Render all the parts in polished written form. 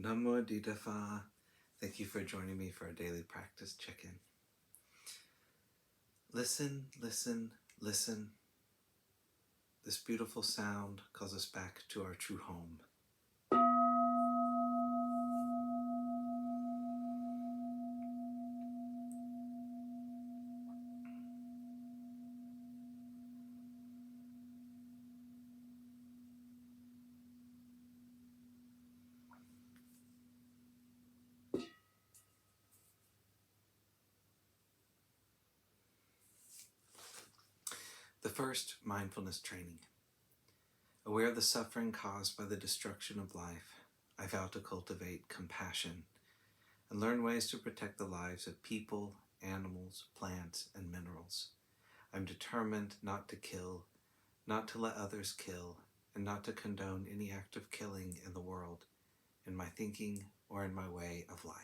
Namo Amitabha. Thank you for joining me for a daily practice check-in. Listen, listen, listen. This beautiful sound calls us back to our true home. The first mindfulness training. Aware of the suffering caused by the destruction of life, I vow to cultivate compassion and learn ways to protect the lives of people, animals, plants, and minerals. I'm determined not to kill, not to let others kill, and not to condone any act of killing in the world, in my thinking or in my way of life.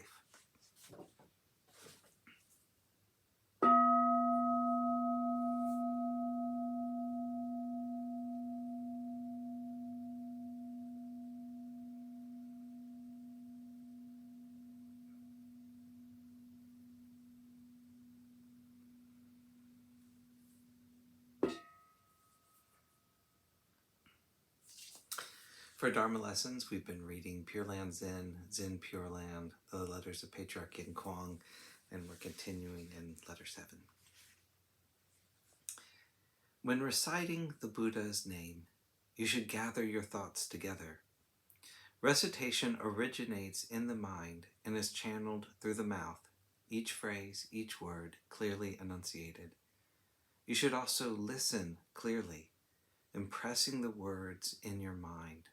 For Dharma lessons, we've been reading Pure-Land Zen Pure-Land, the letters of Patriarch Yin Kuang, and we're continuing in letter 7. When reciting the Buddha's name, you should gather your thoughts together. Recitation originates in the mind and is channeled through the mouth, each phrase, each word, clearly enunciated. You should also listen clearly, impressing the words in your mind.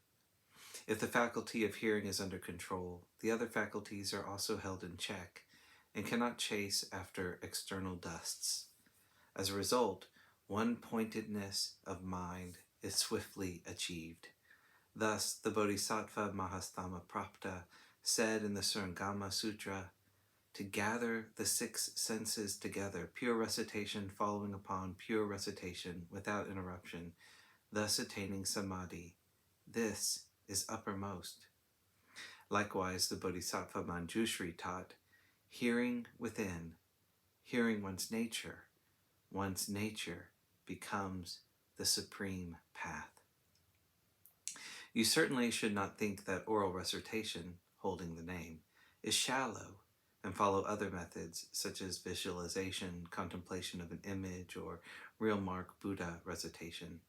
If the faculty of hearing is under control, the other faculties are also held in check and cannot chase after external dusts. As a result, one-pointedness of mind is swiftly achieved. Thus, the Bodhisattva Mahastama Prapta said in the Surangama Sutra, to gather the 6 senses together, pure recitation following upon pure recitation without interruption, thus attaining samadhi. This is uppermost. Likewise, the Bodhisattva Manjushri taught, hearing within, hearing one's nature becomes the supreme path. You certainly should not think that oral recitation, holding the name, is shallow and follow other methods such as visualization, contemplation of an image, or real mark Buddha recitation.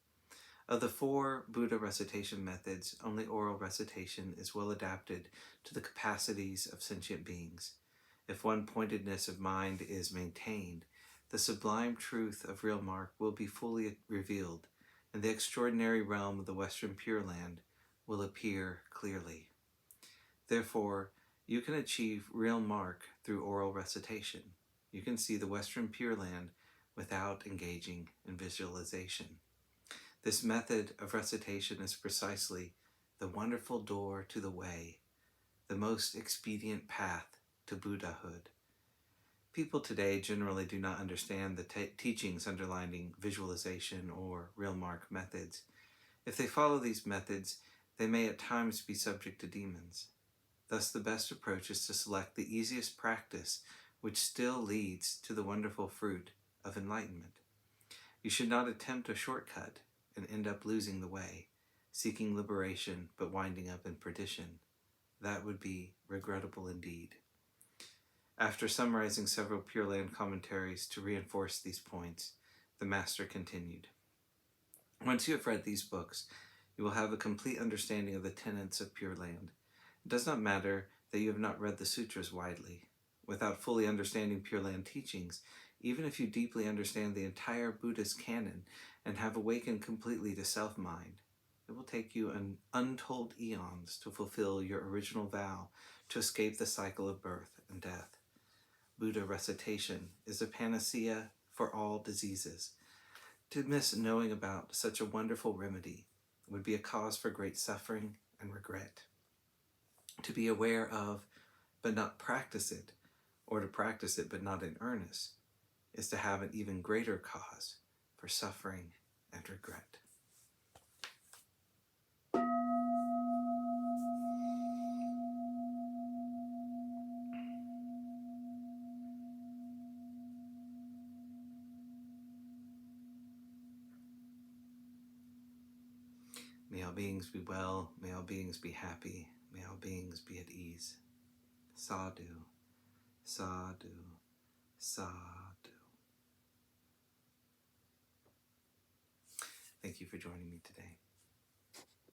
Of the 4 Buddha recitation methods, only oral recitation is well adapted to the capacities of sentient beings. If one-pointedness of mind is maintained, the sublime truth of real mark will be fully revealed, and the extraordinary realm of the Western Pure-Land will appear clearly. Therefore, you can achieve real mark through oral recitation. You can see the Western Pure-Land without engaging in visualization. This method of recitation is precisely the wonderful door to the way, the most expedient path to Buddhahood. People today generally do not understand the teachings underlying visualization or real mark methods. If they follow these methods, they may at times be subject to demons. Thus, the best approach is to select the easiest practice, which still leads to the wonderful fruit of enlightenment. You should not attempt a shortcut and end up losing the way, seeking liberation but winding up in perdition. That would be regrettable indeed. After summarizing several Pure-Land commentaries to reinforce these points, the Master continued. Once you have read these books, you will have a complete understanding of the tenets of Pure-Land. It does not matter that you have not read the sutras widely. Without fully understanding Pure-Land teachings, even if you deeply understand the entire Buddhist canon and have awakened completely to self-mind, it will take you an untold eons to fulfill your original vow to escape the cycle of birth and death. Buddha recitation is a panacea for all diseases. To miss knowing about such a wonderful remedy would be a cause for great suffering and regret. To be aware of, but not practice it, or to practice it but not in earnest, is to have an even greater cause for suffering and regret. May all beings be well. May all beings be happy. May all beings be at ease. Sadhu, sadhu, sadhu. Thank you for joining me today.